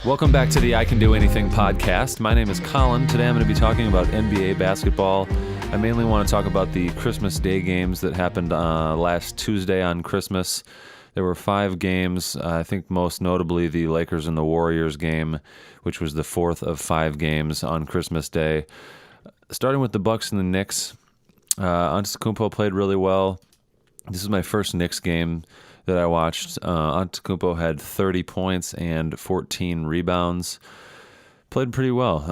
Welcome back to the I Can Do Anything podcast. My name is Colin. Today I'm going to be talking about NBA basketball. I mainly want to talk about the Christmas Day games that happened last Tuesday on Christmas. There were 5 games, I think most notably the Lakers and the Warriors game, which was the 4th of 5 games on Christmas Day. Starting with the Bucks and the Knicks, Antetokounmpo played really well. This is my first Knicks game that I watched. Antetokounmpo had 30 points and 14 rebounds. Played pretty well.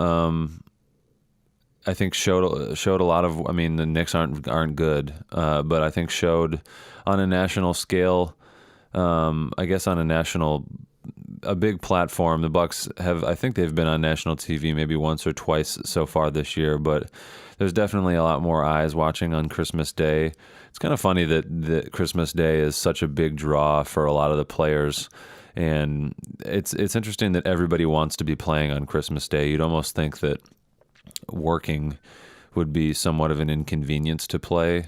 I think showed a lot of. I mean, the Knicks aren't good, but I think showed on a national scale. I guess on a big platform. The Bucks have. I think they've been on national TV maybe once or twice so far this year, but there's definitely a lot more eyes watching on Christmas Day. It's kind of funny that Christmas Day is such a big draw for a lot of the players, and it's interesting that everybody wants to be playing on Christmas Day. You'd almost think that working would be somewhat of an inconvenience to play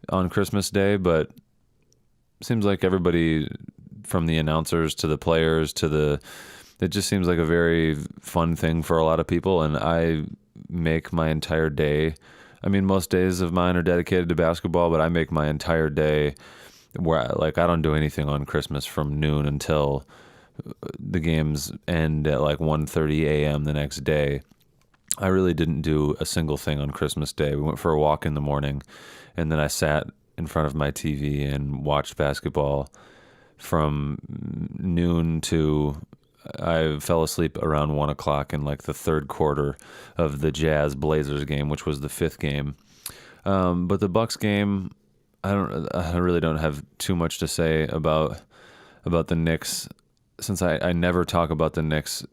on Christmas Day, but it seems like everybody, from the announcers to the players it just seems like a very fun thing for a lot of people, and I make my entire day. I mean, most days of mine are dedicated to basketball, but I make my entire day where I don't do anything on Christmas from noon until the games end at 1:30 a.m. the next day. I really didn't do a single thing on Christmas Day. We went for a walk in the morning, and then I sat in front of my TV and watched basketball from noon to I fell asleep around 1 o'clock in the third quarter of the Jazz Blazers game, which was the 5th game. But the Bucks game, I really don't have too much to say about the Knicks. Since I never talk about the Knicks,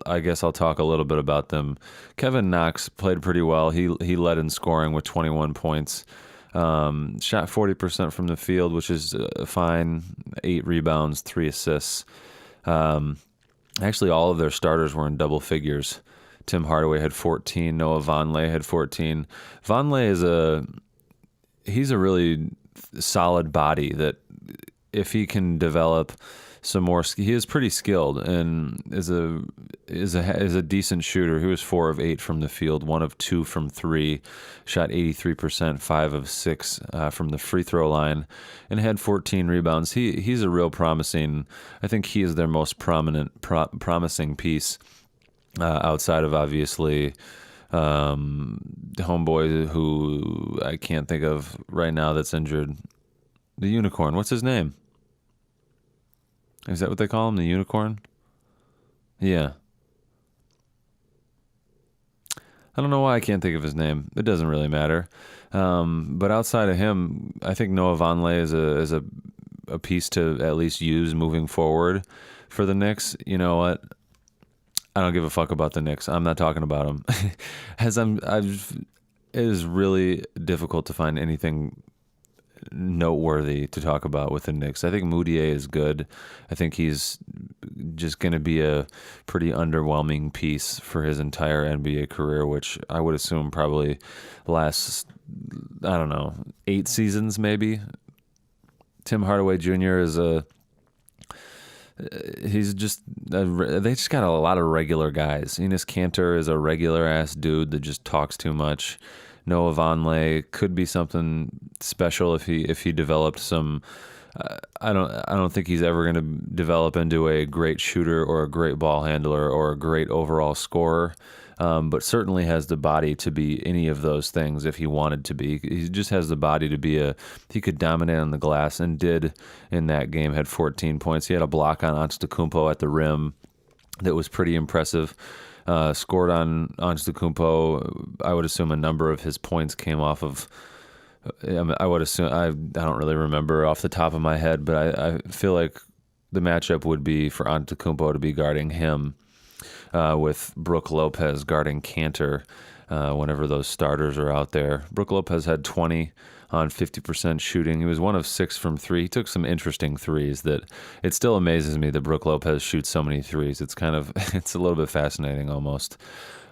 I guess I'll talk a little bit about them. Kevin Knox played pretty well. He led in scoring with 21 points. Shot 40% from the field, which is fine. 8 rebounds, 3 assists. Actually, all of their starters were in double figures. Tim Hardaway had 14. Noah Vonleh had 14. Vonleh he's a really solid body that if he can develop some more, he is pretty skilled and is a decent shooter. He was 4 of 8 from the field, 1 of 2 from 3, shot 83%, 5 of 6 from the free throw line, and had 14 rebounds. He's a real promising. I think he is their most promising piece outside of obviously the homeboy who I can't think of right now that's injured. The unicorn. What's his name? Is that what they call him? The unicorn? Yeah. I don't know why I can't think of his name. It doesn't really matter. But outside of him, I think Noah Vonleh is a piece to at least use moving forward for the Knicks. You know what? I don't give a fuck about the Knicks. I'm not talking about them. It is really difficult to find anything noteworthy to talk about with the Knicks. I think Moutier is good. I think he's just going to be a pretty underwhelming piece for his entire NBA career, which I would assume probably lasts, 8 seasons maybe. Tim Hardaway Jr. they just got a lot of regular guys. Enes Kanter is a regular ass dude that just talks too much. Noah Vonleh could be something special if he developed some. I don't think he's ever going to develop into a great shooter or a great ball handler or a great overall scorer, but certainly has the body to be any of those things if he wanted to be. He just has the body to be he could dominate on the glass and did in that game. Had 14 points. He had a block on Antetokounmpo at the rim that was pretty impressive. Scored on Antetokounmpo. I would assume a number of his points came off of. I would assume I don't really remember off the top of my head, but I feel like the matchup would be for Antetokounmpo to be guarding him, with Brook Lopez guarding Kanter. Whenever those starters are out there, Brook Lopez had 20 on 50% shooting. He was 1 of 6 from 3. He took some interesting threes that it still amazes me that Brook Lopez shoots so many threes. It's a little bit fascinating almost.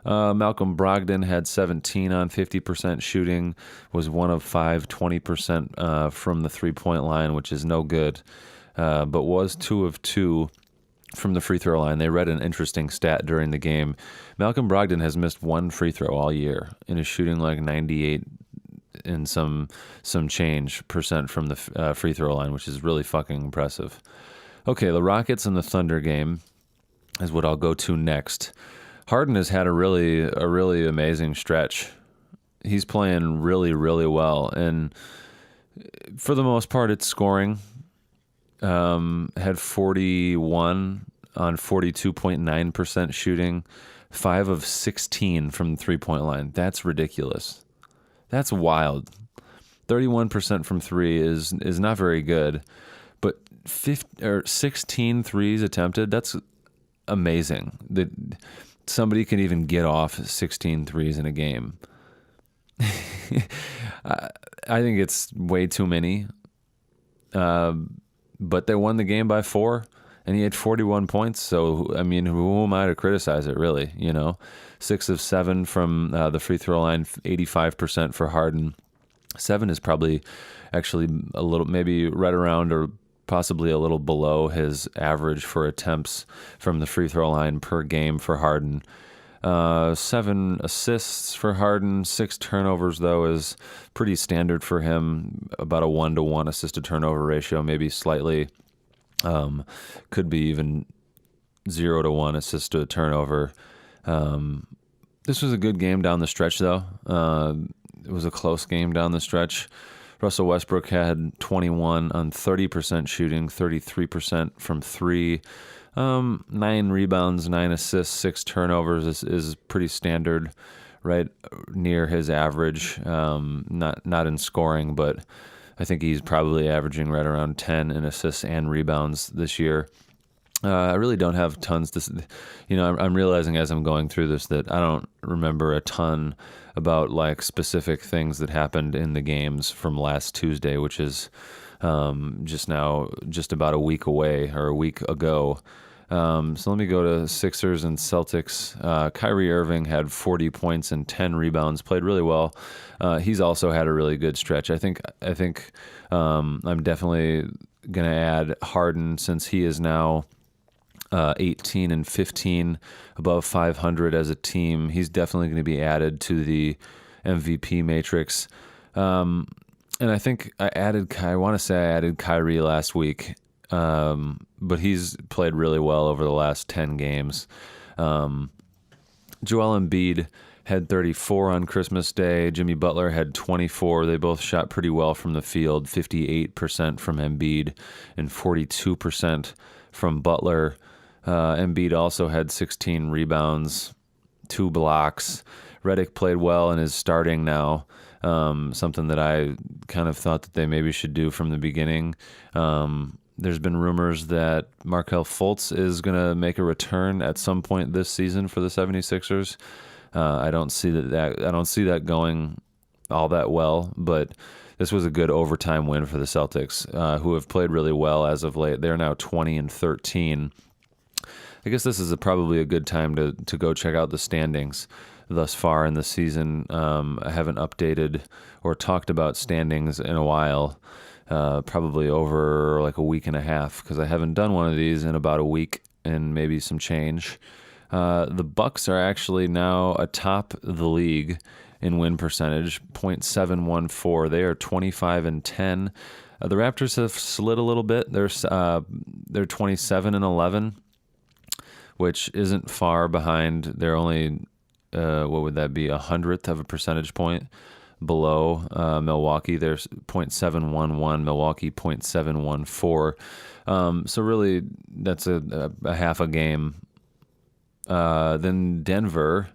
Malcolm Brogdon had 17 on 50% shooting, was 1 of 5, 20% from the 3-point line, which is no good, but was 2 of 2 from the free throw line. They read an interesting stat during the game. Malcolm Brogdon has missed one free throw all year and is shooting like 98 and some change percent from the free throw line, which is really fucking impressive. Okay, the Rockets and the Thunder game is what I'll go to next. Harden has had a really amazing stretch. He's playing really, really well, and for the most part, it's scoring. Had 41 on 42.9% shooting, 5 of 16 from the 3-point line. That's ridiculous. That's wild. 31% from 3 is not very good, but 16 threes attempted, that's amazing. That somebody can even get off 16 threes in a game. I think it's way too many. But they won the game by 4, and he had 41 points. So, I mean, who am I to criticize it, really? 6 of 7 from the free throw line, 85% for Harden. 7 is probably actually a little, maybe right around or possibly a little below his average for attempts from the free throw line per game for Harden. 7 assists for Harden, 6 turnovers, though, is pretty standard for him, about a 1-to-1 assist-to-turnover ratio, maybe slightly, could be even 0-to-1 assist-to-turnover. This was a good game down the stretch, though. It was a close game down the stretch. Russell Westbrook had 21 on 30% shooting, 33% from 3. 9 rebounds, 9 assists, 6 turnovers is pretty standard, right near his average. Not in scoring, but I think he's probably averaging right around 10 in assists and rebounds this year. I really don't have tons to, I'm realizing as I'm going through this that I don't remember a ton about like specific things that happened in the games from last Tuesday, which is just about a week away or a week ago. So let me go to Sixers and Celtics. Kyrie Irving had 40 points and 10 rebounds, played really well. He's also had a really good stretch. I think I'm definitely going to add Harden, since he is now 18 and 15, above 500 as a team. He's definitely going to be added to the MVP matrix. And I think I want to say I added Kyrie last week. But he's played really well over the last 10 games. Joel Embiid had 34 on Christmas Day. Jimmy Butler had 24. They both shot pretty well from the field, 58% from Embiid and 42% from Butler. Embiid also had 16 rebounds, 2 blocks. Redick played well and is starting now. Something that I kind of thought that they maybe should do from the beginning. There's been rumors that Markelle Fultz is going to make a return at some point this season for the 76ers. I don't see that going all that well, but this was a good overtime win for the Celtics, who have played really well as of late. They're now 20 and 13. I guess this is probably a good time to go check out the standings thus far in the season. I haven't updated or talked about standings in a while. Probably over like a week and a half, because I haven't done one of these in about a week and maybe some change. The Bucks are actually now atop the league in win percentage, .714. They are 25 and 10. The Raptors have slid a little bit. They're 27 and 11, which isn't far behind. They're only what would that be, 100th of a percentage point below Milwaukee. There's .711, Milwaukee .714. So really, that's a half a game. Then Denver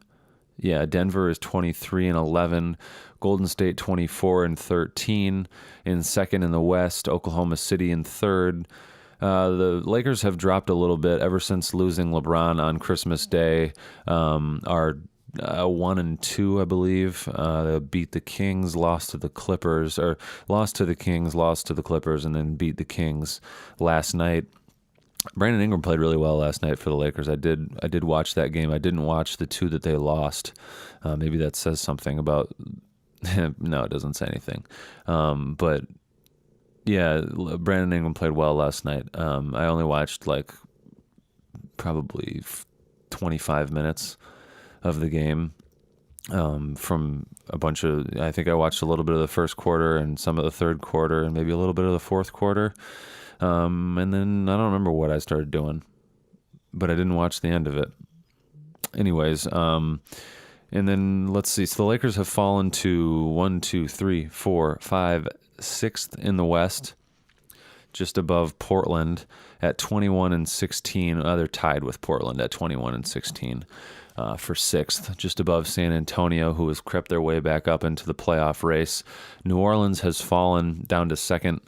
is 23 and 11. Golden State 24 and 13. In second in the West, Oklahoma City in third. The Lakers have dropped a little bit ever since losing LeBron on Christmas Day. Are 1 and 2, I believe. They beat the Kings, lost to the Clippers, or lost to the Kings, lost to the Clippers, and then beat the Kings last night. Brandon Ingram played really well last night for the Lakers. I did watch that game. I didn't watch the 2 that they lost. Maybe that says something about. No, it doesn't say anything. But yeah, Brandon Ingram played well last night. I only watched like probably 25 minutes of the game. From a bunch of, I think I watched a little bit of the first quarter and some of the third quarter and maybe a little bit of the fourth quarter. And then I don't remember what I started doing, but I didn't watch the end of it. Anyways, and then let's see. So the Lakers have fallen to 1, 2, 3, 4, 5, 6th in the West, just above Portland at 21-16. They're tied with Portland at 21-16. For 6th, just above San Antonio, who has crept their way back up into the playoff race. New Orleans has fallen down to 2nd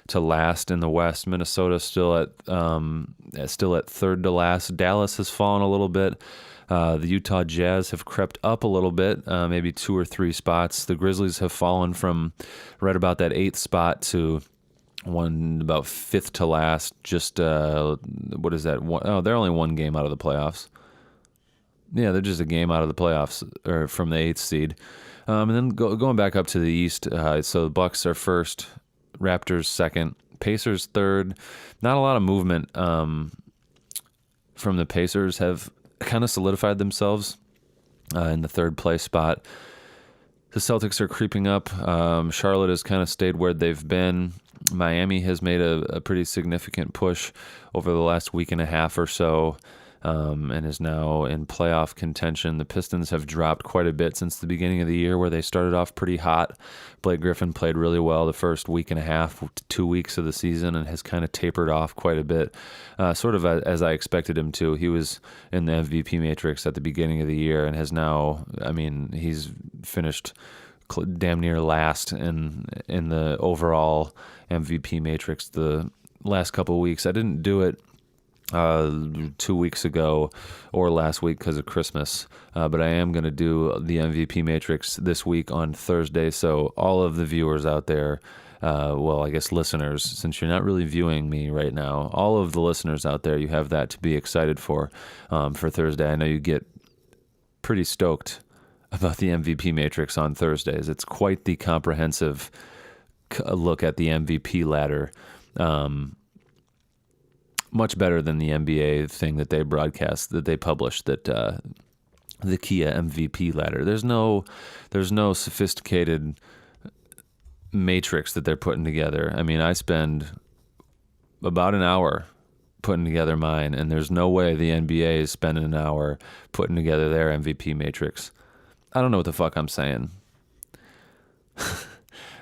to last in the West. Minnesota still at 3rd to last. Dallas has fallen a little bit. The Utah Jazz have crept up a little bit, maybe 2 or 3 spots. The Grizzlies have fallen from right about that 8th spot to about 5th to last. Just what is that? They're only 1 game out of the playoffs. Yeah, they're just a game out of the playoffs, or from the 8th seed. And then going back up to the East, so the Bucks are 1st, Raptors 2nd, Pacers 3rd. Not a lot of movement from the Pacers. Have kind of solidified themselves in the 3rd place spot. The Celtics are creeping up. Charlotte has kind of stayed where they've been. Miami has made a pretty significant push over the last week and a half or so. And is now in playoff contention. The Pistons have dropped quite a bit since the beginning of the year, where they started off pretty hot. Blake Griffin played really well the first week and a half, 2 weeks of the season, and has kind of tapered off quite a bit, sort of as I expected him to. He was in the MVP matrix at the beginning of the year and has now, he's finished damn near last in the overall MVP matrix the last couple of weeks. I didn't do it 2 weeks ago or last week because of Christmas, but I am going to do the MVP matrix this week on Thursday. So all of the viewers out there, I guess listeners, since you're not really viewing me right now, all of the listeners out there, you have that to be excited for Thursday. I know you get pretty stoked about the MVP matrix on Thursdays. It's quite the comprehensive look at the MVP ladder. Much better than the NBA thing that they broadcast, that they published, that the Kia MVP ladder. There's no sophisticated matrix that they're putting together. I spend about an hour putting together mine, and there's no way the NBA is spending an hour putting together their MVP matrix. I don't know what the fuck I'm saying.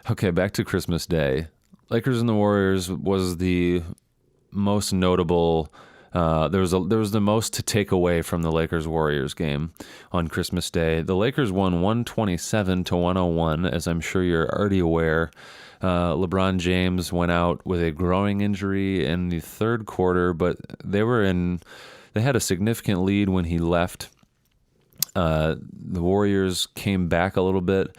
Okay, back to Christmas Day. Lakers and the Warriors was the most notable. There was the most to take away from the Lakers-Warriors game on Christmas Day. The Lakers won 127-101, as I'm sure you're already aware. LeBron James went out with a growing injury in the 3rd quarter, but they had a significant lead when he left. The Warriors came back a little bit,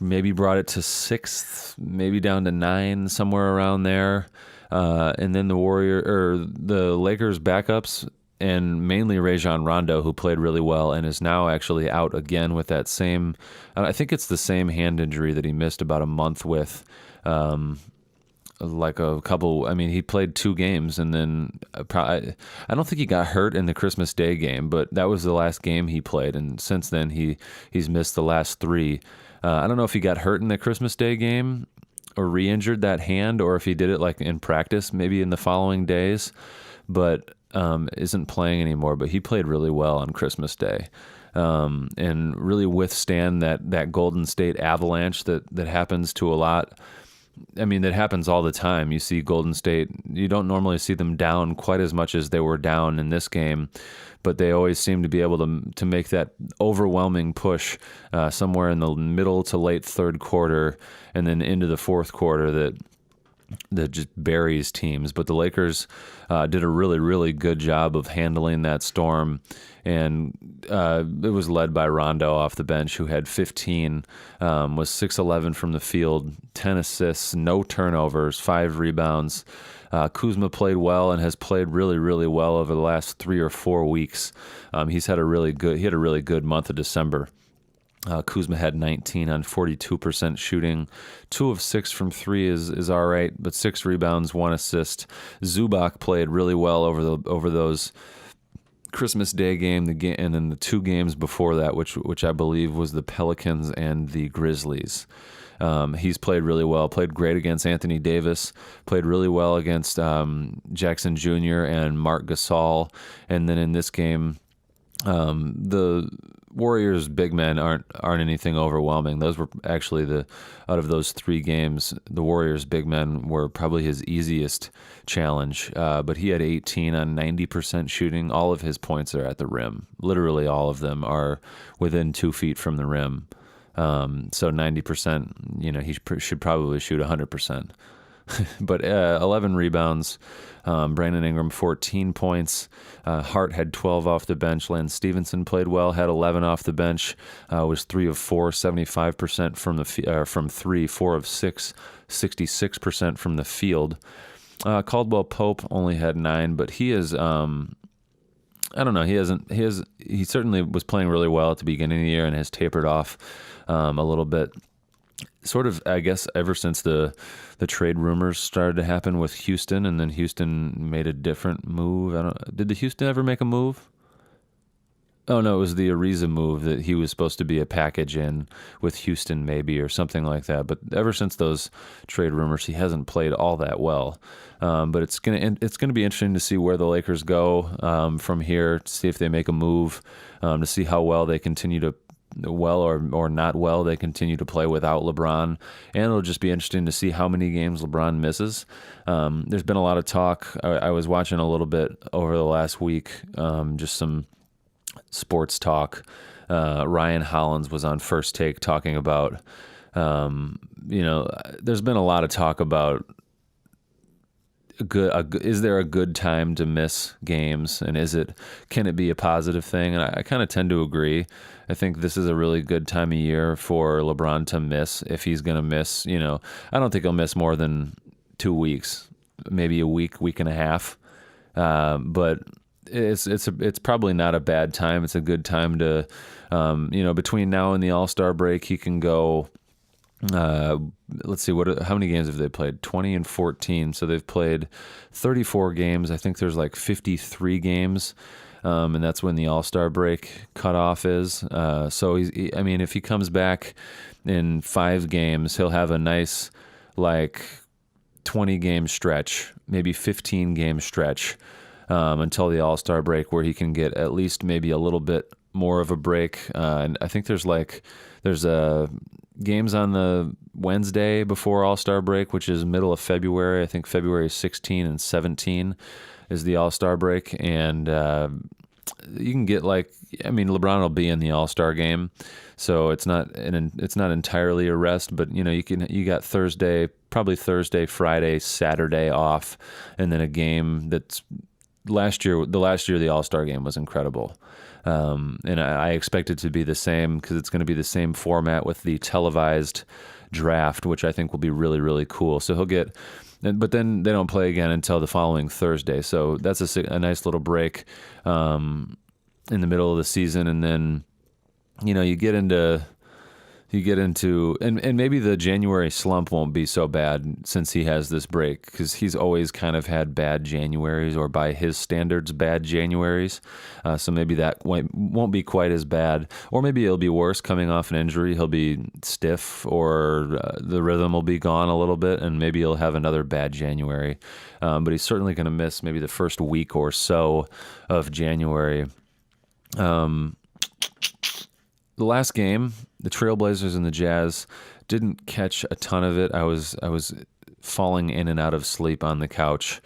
maybe brought it to 6th, maybe down to 9, somewhere around there. And then the Lakers backups, and mainly Rajon Rondo, who played really well and is now actually out again with that same, I think it's the same hand injury that he missed about a month with, he played 2 games, and then I don't think he got hurt in the Christmas Day game, but that was the last game he played, and since then he's missed the last 3. I don't know if he got hurt in the Christmas Day game or re-injured that hand, or if he did it like in practice, maybe in the following days, but isn't playing anymore. But he played really well on Christmas Day, and really withstand that Golden State avalanche that happens to a lot. That happens all the time. You see Golden State, you don't normally see them down quite as much as they were down in this game, but they always seem to be able to make that overwhelming push somewhere in the middle to late 3rd quarter and then into the 4th quarter that just buries teams. But the Lakers did a really, really good job of handling that storm, and it was led by Rondo off the bench, who had 15, was 6-11 from the field, 10 assists, no turnovers, 5 rebounds. Kuzma played well and has played really, really well over the last 3 or 4 weeks. He had a really good month of December. Kuzma had 19 on 42% shooting. 2 of 6 from 3 is all right, but 6 rebounds, 1 assist. Zubac played really well over those Christmas Day game, and then the 2 games before that, which I believe was the Pelicans and the Grizzlies. He's played really well, played great against Anthony Davis, played really well against Jackson Jr. and Marc Gasol. And then in this game, the Warriors' big men aren't anything overwhelming. Those were actually out of those 3 games, the Warriors' big men were probably his easiest challenge. But he had 18 on 90% shooting. All of his points are at the rim. Literally all of them are within 2 feet from the rim. So 90%, he should probably shoot 100%. But 11 rebounds. Brandon Ingram, 14 points. Hart had 12 off the bench. Lance Stevenson played well, had 11 off the bench. Was 3 of 4, 75% from 3, 4 of 6, 66% from the field. Caldwell Pope only had 9, but he is. I don't know. He certainly was playing really well at the beginning of the year and has tapered off a little bit. Sort of, I guess, ever since the trade rumors started to happen with Houston, and then Houston made a different move. Did the Houston ever make a move? Oh, no, it was the Ariza move that he was supposed to be a package in with Houston maybe or something like that. But ever since those trade rumors, he hasn't played all that well. But it's gonna be interesting to see where the Lakers go from here, to see if they make a move, to see how well they continue to or not well they continue to play without LeBron. And it'll just be interesting to see how many games LeBron misses. There's been a lot of talk. I was watching a little bit over the last week, just some sports talk. Ryan Hollins was on First Take talking about, there's been a lot of talk about is there a good time to miss games, and can it be a positive thing? And I kind of tend to agree. I think this is a really good time of year for LeBron to miss, if he's going to miss. I don't think he'll miss more than 2 weeks, maybe a week and a half. But it's probably not a bad time. It's a good time to, between now and the All-Star break, he can go. Let's see, how many games have they played? 20 and 14. So they've played 34 games. I think there's like 53 games. And that's when the All-Star break cutoff is. So if he comes back in 5 games, he'll have a nice 20 game stretch, maybe 15 game stretch, until the All-Star break, where he can get at least maybe a little bit more of a break. And I think there's games on the Wednesday before All-Star break, which is middle of February. I think February 16 and 17 is the All-Star break. And you can get LeBron will be in the All-Star game, so it's not entirely a rest, but you got probably Thursday, Friday, Saturday off, and then a game that's the last year the All-Star game was incredible. And I expect it to be the same, because it's going to be the same format with the televised draft, which I think will be really, really cool. So he'll get, but then they don't play again until the following Thursday. So that's a nice little break in the middle of the season. And then, you get into, and maybe the January slump won't be so bad since he has this break, because he's always kind of had bad Januaries, or by his standards, bad Januaries. So maybe that won't be quite as bad, or maybe it'll be worse coming off an injury. He'll be stiff, or the rhythm will be gone a little bit, and maybe he'll have another bad January. But he's certainly going to miss maybe the first week or so of January. The last game, the Trailblazers and the Jazz, didn't catch a ton of it. I was falling in and out of sleep on the couch.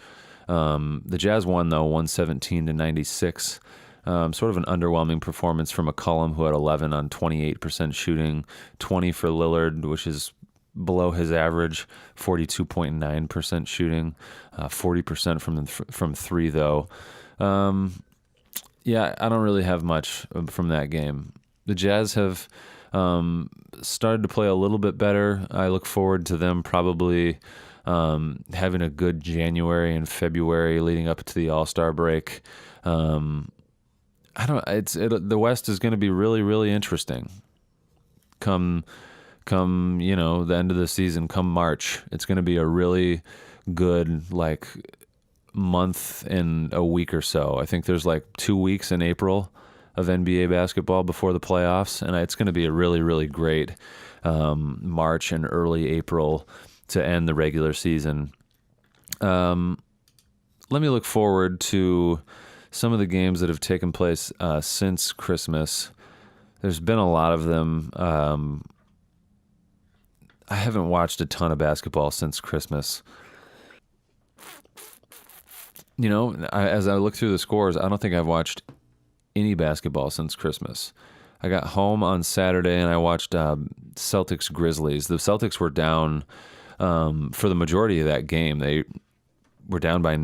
The Jazz won, though, 117-96. Sort of an underwhelming performance from McCollum, who had 11 on 28% shooting, 20 for Lillard, which is below his average, 42.9% shooting, 40% from 3, though. Yeah, I don't really have much from that game. The Jazz have started to play a little bit better. I look forward to them probably having a good January and February leading up to the All-Star break. The West is going to be really, really interesting. Come the end of the season, come March, it's going to be a really good month and a week or so. I think there's like 2 weeks in April of NBA basketball before the playoffs, and it's going to be a really, really great March and early April to end the regular season. Let me look forward to some of the games that have taken place since Christmas. There's been a lot of them. I haven't watched a ton of basketball since Christmas. You know, as I look through the scores, I don't think I've watched any basketball since Christmas. I got home on Saturday and I watched Celtics Grizzlies. The Celtics were down for the majority of that game. They were down by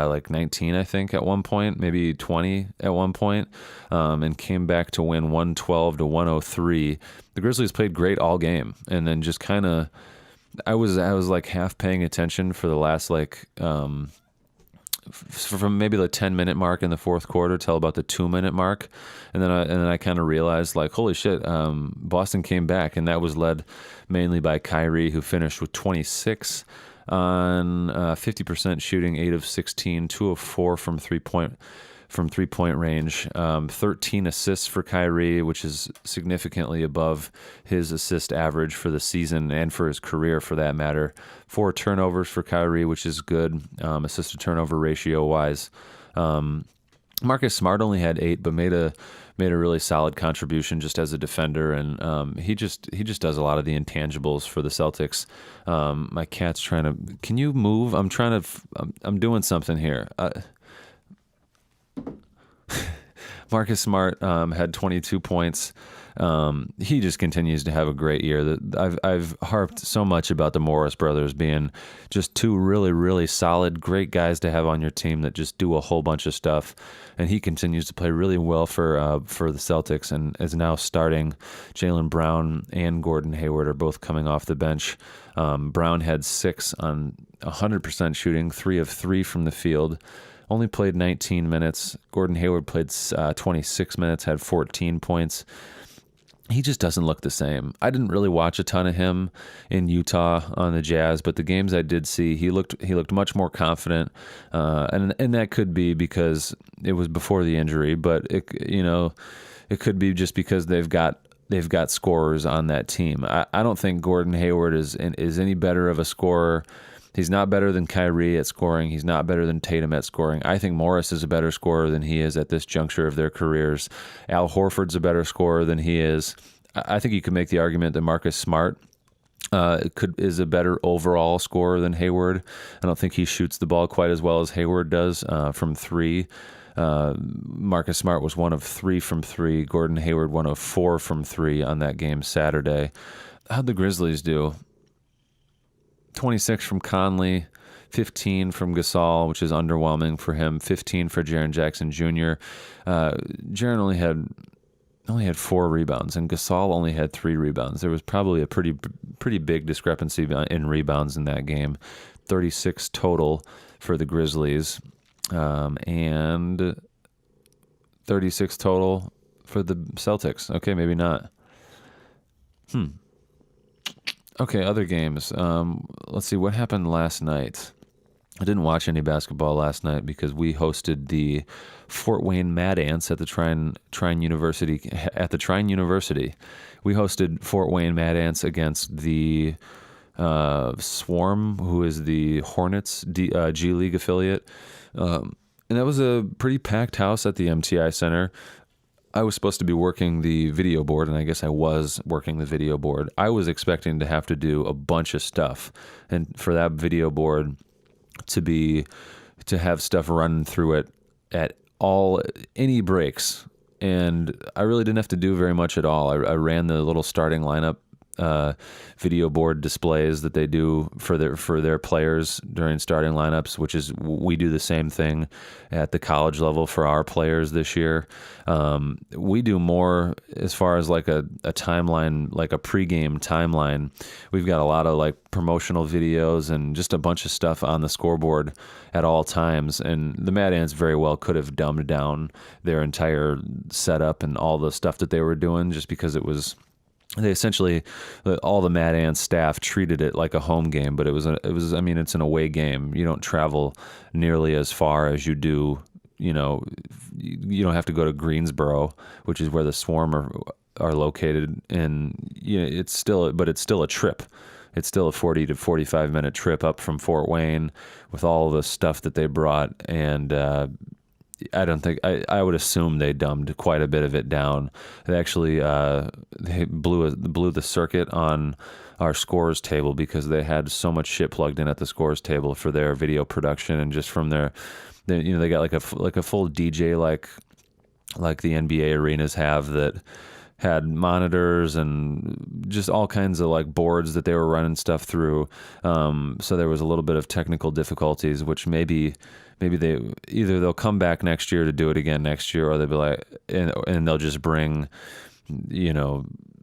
like 19, I think, at one point, maybe 20 at one point, and came back to win 112-103. The Grizzlies played great all game, and then just kind of, I was like half paying attention for the last like from maybe the 10-minute mark in the fourth quarter till about the 2-minute mark, and then I kind of realized, like, holy shit, Boston came back, and that was led mainly by Kyrie, who finished with 26 on 50% shooting, 8 of 16, 2 of 4 from three-point range, 13 assists for Kyrie, which is significantly above his assist average for the season and for his career, for that matter. 4 turnovers for Kyrie, which is good, assist to turnover ratio wise. Marcus Smart only had 8, but made a really solid contribution just as a defender, and he just does a lot of the intangibles for the Celtics. My cat's trying to. Can you move? I'm doing something here. Marcus Smart had 22 points. He just continues to have a great year. I've harped so much about the Morris brothers being just 2 really, really solid, great guys to have on your team that just do a whole bunch of stuff. And he continues to play really well for the Celtics, and is now starting. Jaylen Brown and Gordon Hayward are both coming off the bench. Brown had 6 on 100% shooting, 3 of 3 from the field. Only played 19 minutes. Gordon Hayward played 26 minutes, had 14 points. He just doesn't look the same. I didn't really watch a ton of him in Utah on the Jazz, but the games I did see, he looked much more confident, and that could be because it was before the injury, but it could be just because they've got scorers on that team. I don't think Gordon Hayward is any better of a scorer. He's not better than Kyrie at scoring. He's not better than Tatum at scoring. I think Morris is a better scorer than he is at this juncture of their careers. Al Horford's a better scorer than he is. I think you could make the argument that Marcus Smart is a better overall scorer than Hayward. I don't think he shoots the ball quite as well as Hayward does from 3. Marcus Smart was 1 of 3 from 3. Gordon Hayward 1 of 4 from 3 on that game Saturday. How'd the Grizzlies do? 26 from Conley, 15 from Gasol, which is underwhelming for him, 15 for Jaren Jackson Jr. Jaren only had 4 rebounds, and Gasol only had 3 rebounds. There was probably a pretty big discrepancy in rebounds in that game. 36 total for the Grizzlies, and 36 total for the Celtics. Okay, maybe not. Okay, other games. Let's see, what happened last night? I didn't watch any basketball last night because we hosted the Fort Wayne Mad Ants at the Trine University. We hosted Fort Wayne Mad Ants against the Swarm, who is the Hornets G League affiliate. And that was a pretty packed house at the MTI Center. I was supposed to be working the video board, and I guess I was working the video board. I was expecting to have to do a bunch of stuff, and for that video board to have stuff running through it at any breaks, and I really didn't have to do very much at all. I ran the little starting lineup video board displays that they do for their players during starting lineups, which is, we do the same thing at the college level for our players this year. We do more as far as like a timeline, like a pregame timeline. We've got a lot of like promotional videos and just a bunch of stuff on the scoreboard at all times. And the Mad Ants very well could have dumbed down their entire setup and all the stuff that they were doing just because it was they essentially, all the Mad Ants staff treated it like a home game, but it was I mean, it's an away game. You don't travel nearly as far as you do. You don't have to go to Greensboro, which is where the Swarm are located, and it's still a trip. It's still a 40 to 45 minute trip up from Fort Wayne with all the stuff that they brought, and I don't think I would assume they dumbed quite a bit of it down. They actually they blew the circuit on our scores table because they had so much shit plugged in at the scores table for their video production, and just from they got like a full DJ like the NBA arenas have, that had monitors and just all kinds of like boards that they were running stuff through. So there was a little bit of technical difficulties, which maybe they'll come back next year to do it again next year, or they'll be like, and they'll just bring,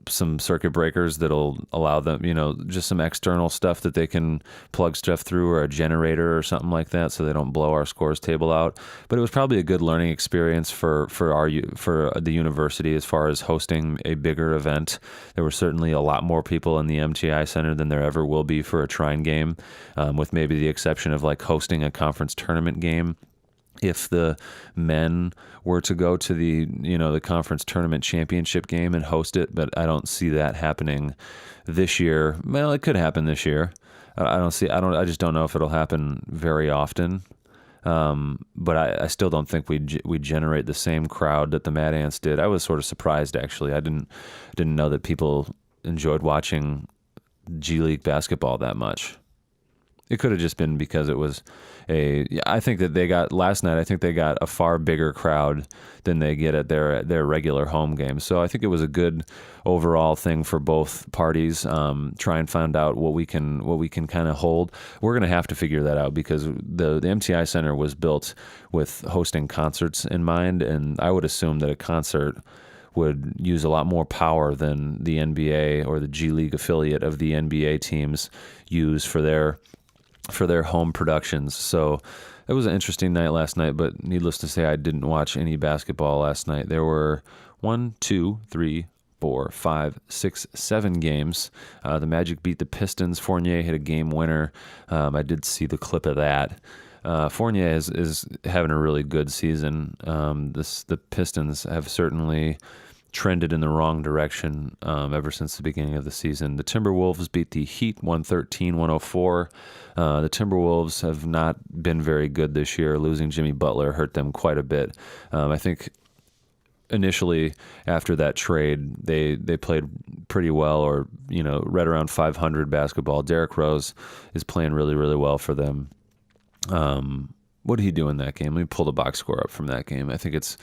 some circuit breakers that'll allow them, just some external stuff that they can plug stuff through, or a generator or something like that, so they don't blow our scores table out. But it was probably a good learning experience for the university as far as hosting a bigger event. There were certainly a lot more people in the MTI Center than there ever will be for a Trine game, with maybe the exception of like hosting a conference tournament game. If the men were to go to the conference tournament championship game and host it, but I don't see that happening this year. Well, it could happen this year. I just don't know if it'll happen very often. But I still don't think we generate the same crowd that the Mad Ants did. I was sort of surprised, actually. I didn't know that people enjoyed watching G League basketball that much. It could have just been because it was I think that last night, I think they got a far bigger crowd than they get at their regular home games. So I think it was a good overall thing for both parties. Try and find out what we can kind of hold. We're going to have to figure that out because the MTI Center was built with hosting concerts in mind, and I would assume that a concert would use a lot more power than the NBA or the G League affiliate of the NBA teams use for their home productions. So it was an interesting night last night, but needless to say, I didn't watch any basketball last night. There were 1, 2, 3, 4, 5, 6, 7 games. The Magic beat the Pistons. Fournier hit a game winner. I did see the clip of that. Fournier is having a really good season. The Pistons have certainly trended in the wrong direction ever since the beginning of the season. The Timberwolves beat the Heat 113-104. The Timberwolves have not been very good this year. Losing Jimmy Butler hurt them quite a bit. I think initially after that trade, they played pretty well, or right around 500 basketball. Derrick Rose is playing really, really well for them. What did he do in that game? Let me pull the box score up from that game. I think it's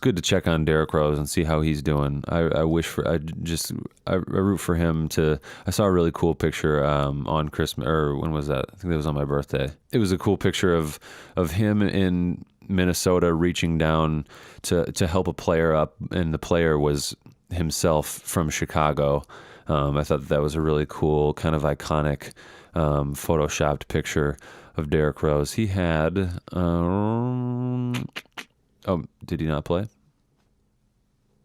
good to check on Derrick Rose and see how he's doing. I root for him to. I saw a really cool picture on Christmas, or when was that? I think that was on my birthday. It was a cool picture of him in Minnesota reaching down to help a player up, and the player was himself from Chicago. I thought that was a really cool, kind of iconic, photoshopped picture of Derrick Rose. He had. Oh, did he not play?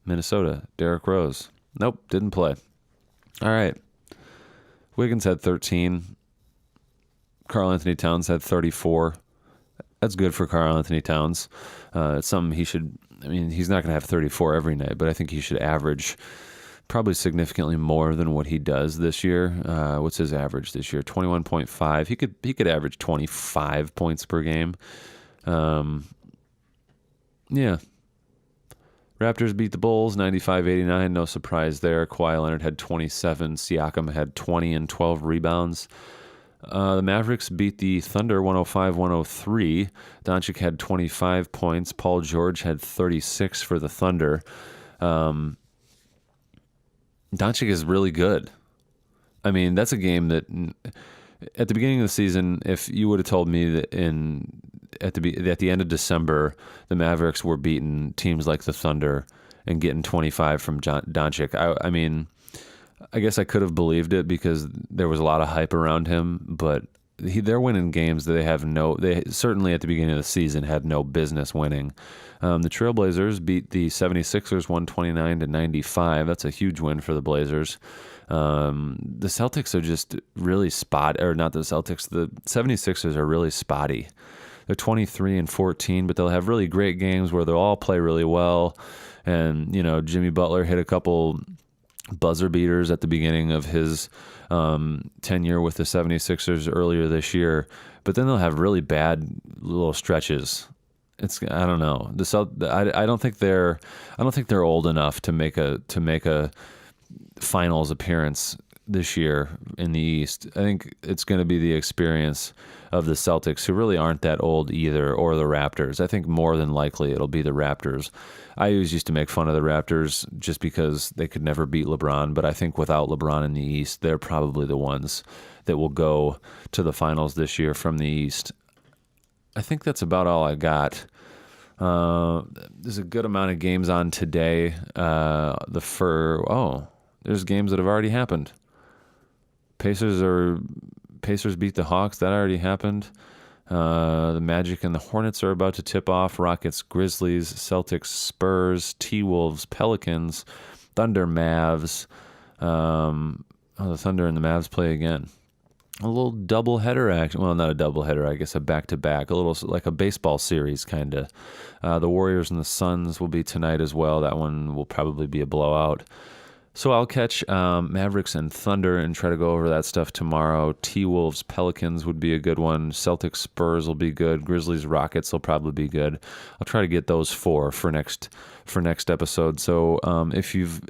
Minnesota, Derrick Rose. Nope, didn't play. All right. Wiggins had 13. Karl-Anthony Towns had 34. That's good for Karl-Anthony Towns. It's something he's not going to have 34 every night, but I think he should average probably significantly more than what he does this year. What's his average this year? 21.5. He could average 25 points per game. Yeah. Raptors beat the Bulls 95-89. No surprise there. Kawhi Leonard had 27. Siakam had 20 and 12 rebounds. The Mavericks beat the Thunder 105-103. Doncic had 25 points. Paul George had 36 for the Thunder. Doncic is really good. I mean, that's a game that at the beginning of the season, if you would have told me that at the end of December, the Mavericks were beating teams like the Thunder and getting 25 from Doncic, I mean, I guess I could have believed it because there was a lot of hype around him, but they're winning games that they certainly at the beginning of the season had no business winning. The Trailblazers beat the 76ers 129-95. That's a huge win for the Blazers. The Celtics are just really not the Celtics, the 76ers are really spotty. They're 23-14, but they'll have really great games where they'll all play really well. And, Jimmy Butler hit a couple buzzer beaters at the beginning of his tenure with the 76ers earlier this year, but then they'll have really bad little stretches. I don't know. I don't think they're old enough to make a finals appearance this year in the East. I think it's going to be the experience of the Celtics, who really aren't that old either, or the Raptors. I think more than likely it'll be the Raptors. I always used to make fun of the Raptors just because they could never beat LeBron, but I think without LeBron in the East, they're probably the ones that will go to the finals this year from the East. I think that's about all I got. There's a good amount of games on today. There's games that have already happened. Pacers beat the Hawks. That already happened. The Magic and the Hornets are about to tip off. Rockets, Grizzlies, Celtics, Spurs, T-Wolves, Pelicans, Thunder, Mavs. The Thunder and the Mavs play again. A little double-header action. Well, not a double-header, I guess a back-to-back. A little like a baseball series, kind of. The Warriors and the Suns will be tonight as well. That one will probably be a blowout. So I'll catch Mavericks and Thunder and try to go over that stuff tomorrow. T-Wolves, Pelicans would be a good one. Celtics, Spurs will be good. Grizzlies, Rockets will probably be good. I'll try to get those four for next episode. So if you've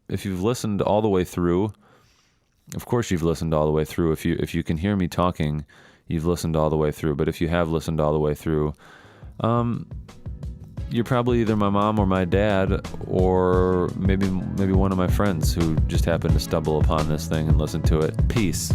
listened all the way through, of course you've listened all the way through. If you can hear me talking, you've listened all the way through. But if you have listened all the way through, you're probably either my mom or my dad, or maybe one of my friends who just happened to stumble upon this thing and listen to it. Peace.